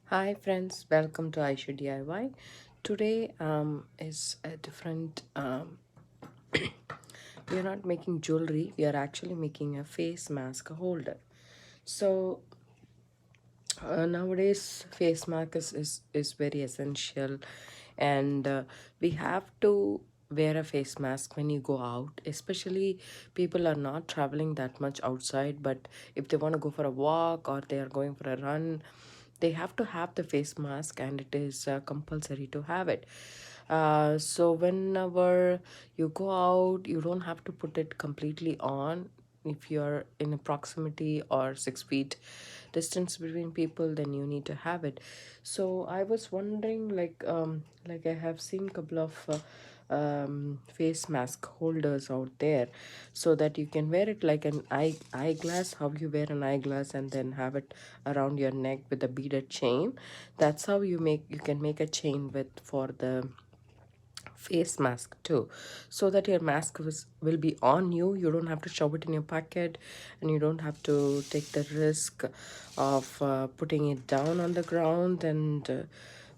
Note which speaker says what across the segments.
Speaker 1: Hi friends, welcome to Aishudiy. Today is a different we are not making jewelry, we are actually making a face mask holder. So nowadays face mask is very essential, and we have to wear a face mask when you go out, especially people are not traveling that much outside, but if they want to go for a walk or they are going for a run, they have to have the face mask, and it is compulsory to have it. So whenever you go out, you don't have to put it completely on. If you're in a proximity or 6 feet distance between people, then you need to have it. So I was wondering, like I have seen couple of face mask holders out there, so that you can wear it like an eyeglass, how you wear an eyeglass and then have it around your neck with a beaded chain. That's how you can make a chain with for the face mask too, so that your mask will be on you. You don't have to shove it in your pocket, and you don't have to take the risk of putting it down on the ground and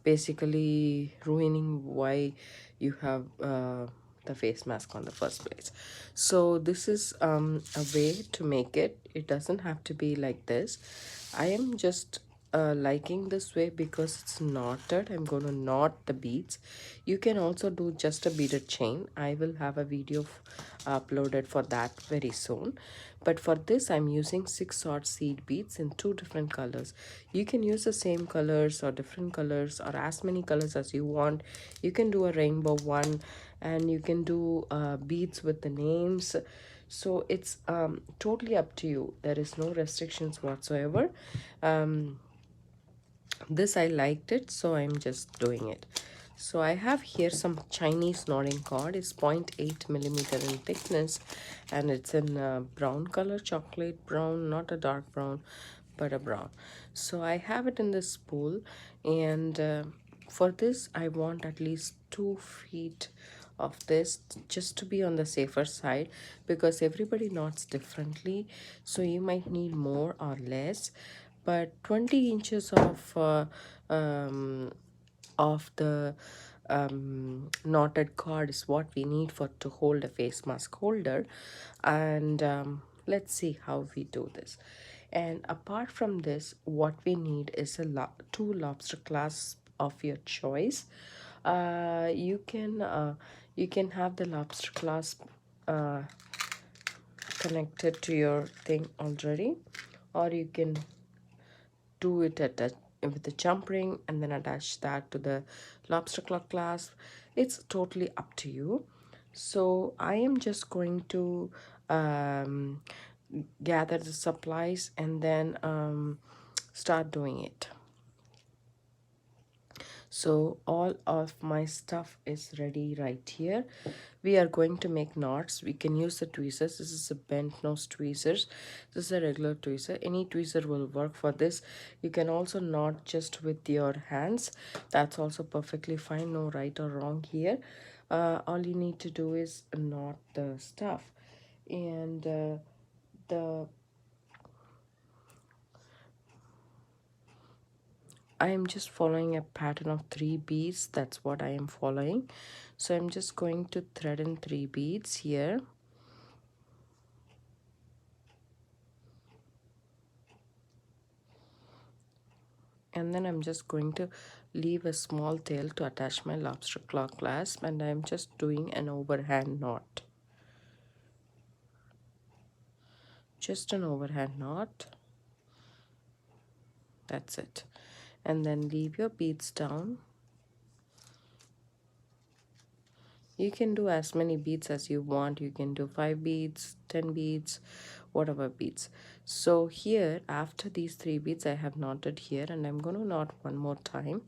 Speaker 1: basically ruining why you have the face mask on the first place. So this is a way to make it. It doesn't have to be like this. I am just liking this way because it's knotted. I'm going to knot the beads. You can also do just a beaded chain. I will have a video uploaded for that very soon. But for this, I'm using 6 odd seed beads in 2 different colors. You can use the same colors or different colors or as many colors as you want. You can do a rainbow one, and you can do beads with the names. So it's totally up to you. There is no restrictions whatsoever. um, this I liked it, so I'm just doing it. So I have here some Chinese knotting cord. It's 0.8 millimeter in thickness, and it's in brown color, chocolate brown, not a dark brown, but a brown. So I have it in this spool, and for this I want at least 2 feet of this, just to be on the safer side, because everybody knots differently, so you might need more or less. But 20 inches of the knotted cord is what we need for to hold a face mask holder. And let's see how we do this. And apart from this, what we need is two lobster clasps of your choice. You can have the lobster clasp uh, connected to your thing already, or you can do it with the jump ring and then attach that to the lobster claw clasp. It's totally up to you. So I am just going to um, gather the supplies and then start doing it. So all of my stuff is ready right here. We are going to make knots. We can use the tweezers. This is a bent nose tweezers. This is a regular tweezer. Any tweezer will work for this. You can also knot just with your hands. That's also perfectly fine. No right or wrong here. All you need to do is knot the stuff. And the I am just following a pattern of 3 beads. That's what I am following. So I'm just going to thread in 3 beads here. And then I'm just going to leave a small tail to attach my lobster claw clasp, and I'm just doing an overhand knot. Just an overhand knot. That's it. And then leave your beads down. You can do as many beads as you want. You can do 5 beads, 10 beads, whatever beads. So here, after these 3 beads, I have knotted here, and I'm going to knot one more time.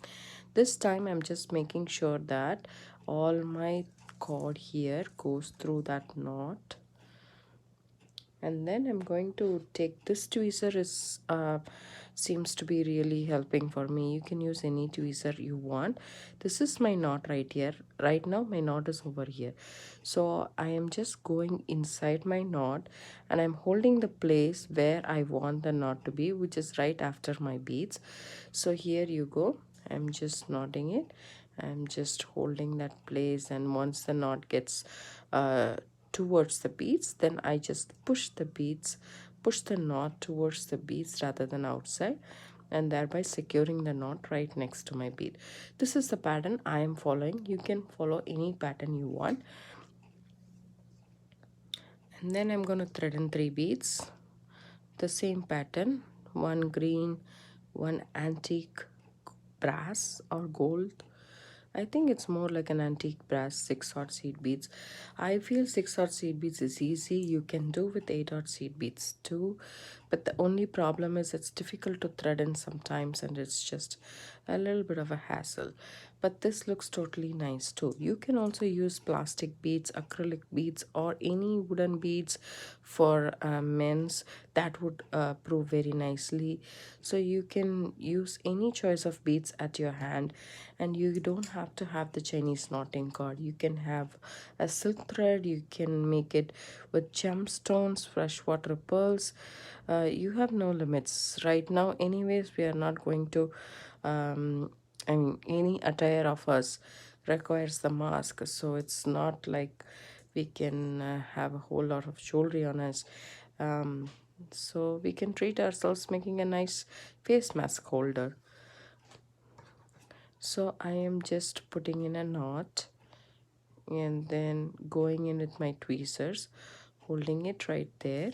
Speaker 1: This time I'm just making sure that all my cord here goes through that knot. And then I'm going to take this tweezer is seems to be really helping for me. You can use any tweezer you want. This is my knot right here. Right now my knot is over here, so I am just going inside my knot and I'm holding the place where I want the knot to be, which is right after my beads. So here you go, I'm just knotting it. I'm just holding that place, and once the knot gets towards the beads, then I just push the knot towards the beads rather than outside, and thereby securing the knot right next to my bead. This is the pattern I am following. You can follow any pattern you want. And then I'm going to thread in 3 beads, the same pattern, one green, one antique brass or gold. I think it's more like an antique brass 6-aught seed beads. I feel 6-aught seed beads is easy. You can do with 8-aught seed beads too. But the only problem is it's difficult to thread in sometimes, and it's just a little bit of a hassle. But this looks totally nice too. You can also use plastic beads, acrylic beads, or any wooden beads for men's. That would prove very nicely. So you can use any choice of beads at your hand, and you don't have to have the Chinese knotting cord. You can have a silk thread. You can make it with gemstones, freshwater pearls. You have no limits right now. Anyways, we are not going to I mean, any attire of us requires the mask, so it's not like we can have a whole lot of jewelry on us. Um, so we can treat ourselves making a nice face mask holder. So I am just putting in a knot and then going in with my tweezers, holding it right there,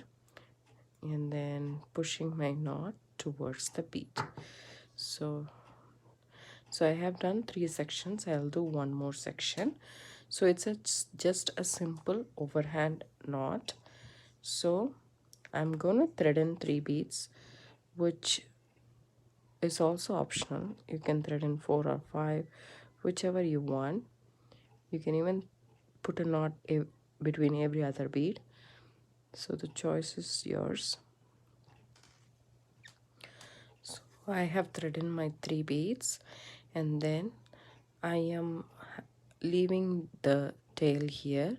Speaker 1: and then pushing my knot towards the bead. So I have done 3 sections. I'll do one more section. So it's just a simple overhand knot. So I'm gonna thread in 3 beads, which is also optional. You can thread in 4 or 5, whichever you want. You can even put a knot between every other bead. So the choice is yours. So I have threaded in my 3 beads, and then I am leaving the tail here.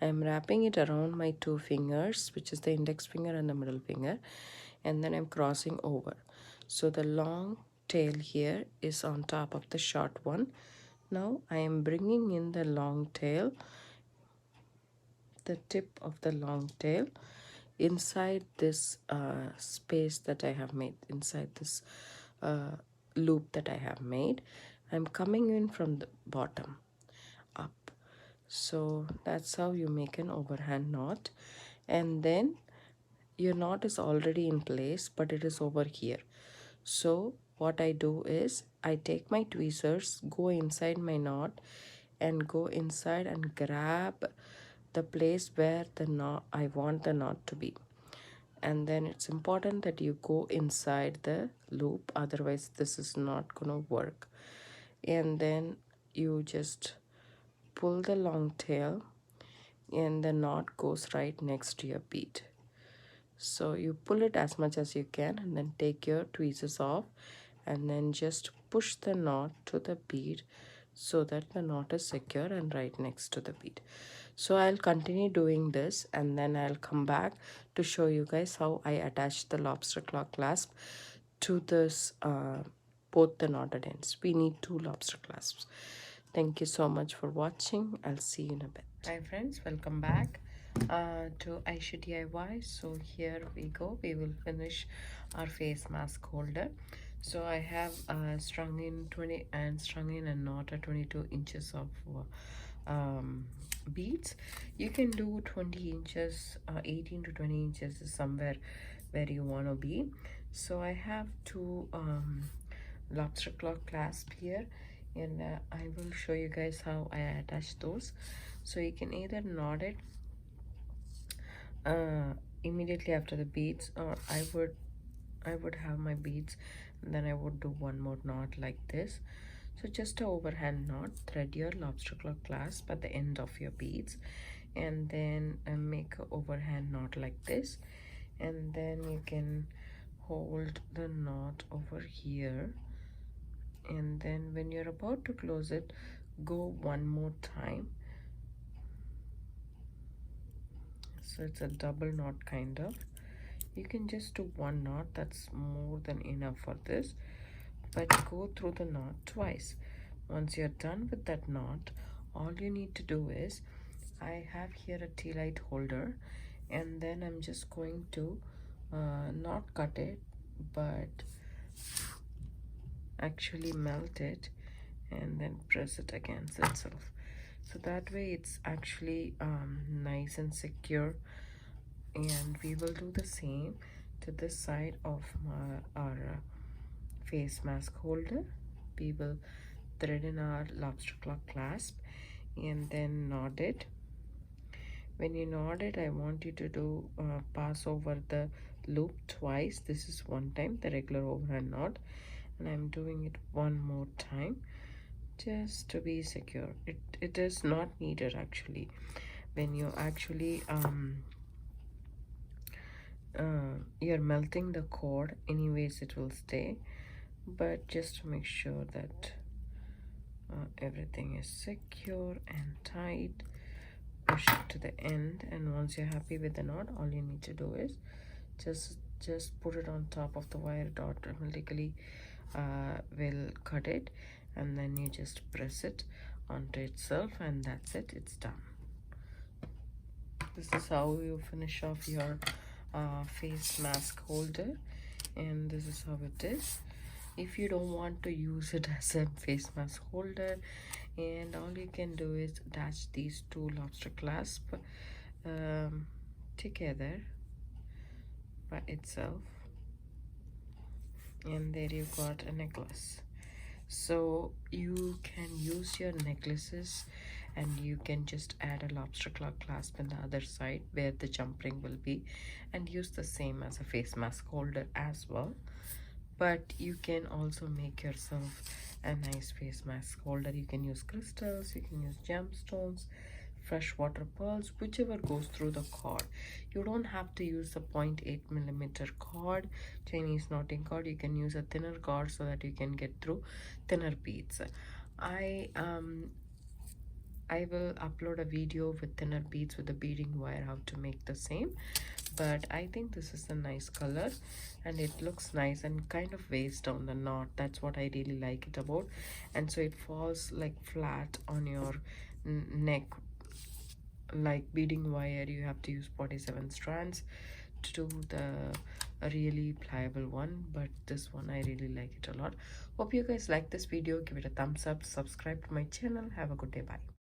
Speaker 1: I am wrapping it around my 2 fingers, which is the index finger and the middle finger, and then I'm crossing over. So the long tail here is on top of the short one. Now I am bringing in the long tail, the tip of the long tail, inside this space that I have made, inside this loop that I have made. I'm coming in from the bottom up. So that's how you make an overhand knot. And then your knot is already in place, but it is over here. So what I do is I take my tweezers, go inside my knot, and go inside and grab the place where the knot I want the knot to be. And then it's important that you go inside the loop, otherwise this is not gonna work. And then you just pull the long tail, and the knot goes right next to your bead. So you pull it as much as you can, and then take your tweezers off, and then just push the knot to the bead so that the knot is secure and right next to the bead. So I'll continue doing this, and then I'll come back to show you guys how I attach the lobster claw clasp to this both the knotted ends. We need 2 lobster clasps. Thank you so much for watching. I'll see you in a bit. Hi friends, welcome back to Aishudiy. So here we go. We will finish our face mask holder. So I have strung in a knot at 22 inches of beads. You can do 20 inches, 18 to 20 inches is somewhere where you want to be. So I have 2 lobster claw clasp here, and I will show you guys how I attach those. So you can either knot it immediately after the beads, or I would have my beads and then I would do one more knot like this. So just a overhand knot, thread your lobster claw clasp at the end of your beads, and then make a overhand knot like this, and then you can hold the knot over here, and then when you're about to close it, go one more time. So it's a double knot kind of. You can just do one knot, that's more than enough for this, but go through the knot twice. Once you're done with that knot, all you need to do is, I have here a tea light holder, and then I'm just going to not cut it but actually melt it and then press it against itself, so that way it's actually nice and secure. And we will do the same to this side of our face mask holder. We will thread in our lobster claw clasp and then knot it. When you knot it, I want you to do pass over the loop twice. This is one time, the regular overhand knot, and I'm doing it one more time just to be secure. It is not needed actually. When you actually you're melting the cord, anyways it will stay, but just to make sure that everything is secure and tight, push it to the end, and once you're happy with the knot, all you need to do is just put it on top of the wire. It automatically will cut it, and then you just press it onto itself, and that's it, it's done. This is how you finish off your face mask holder, and this is how it is. If you don't want to use it as a face mask holder, and all you can do is attach these two lobster clasp together by itself, and there you got a necklace. So you can use your necklaces, and you can just add a lobster claw clasp on the other side where the jump ring will be, and use the same as a face mask holder as well. But you can also make yourself a nice face mask holder. You can use crystals, you can use gemstones, freshwater pearls, whichever goes through the cord. You don't have to use the 0.8 mm cord, Chinese knotting cord. You can use a thinner cord so that you can get through thinner beads. I will upload a video with thinner beads with the beading wire, how to make the same. But I think this is a nice color, and it looks nice and kind of weighs down the knot. That's what I really like it about. And so it falls like flat on your neck. Like beading wire, you have to use 47 strands to do the really pliable one, but this one I really like it a lot. Hope you guys like this video. Give it a thumbs up, subscribe to my channel. Have a good day. Bye.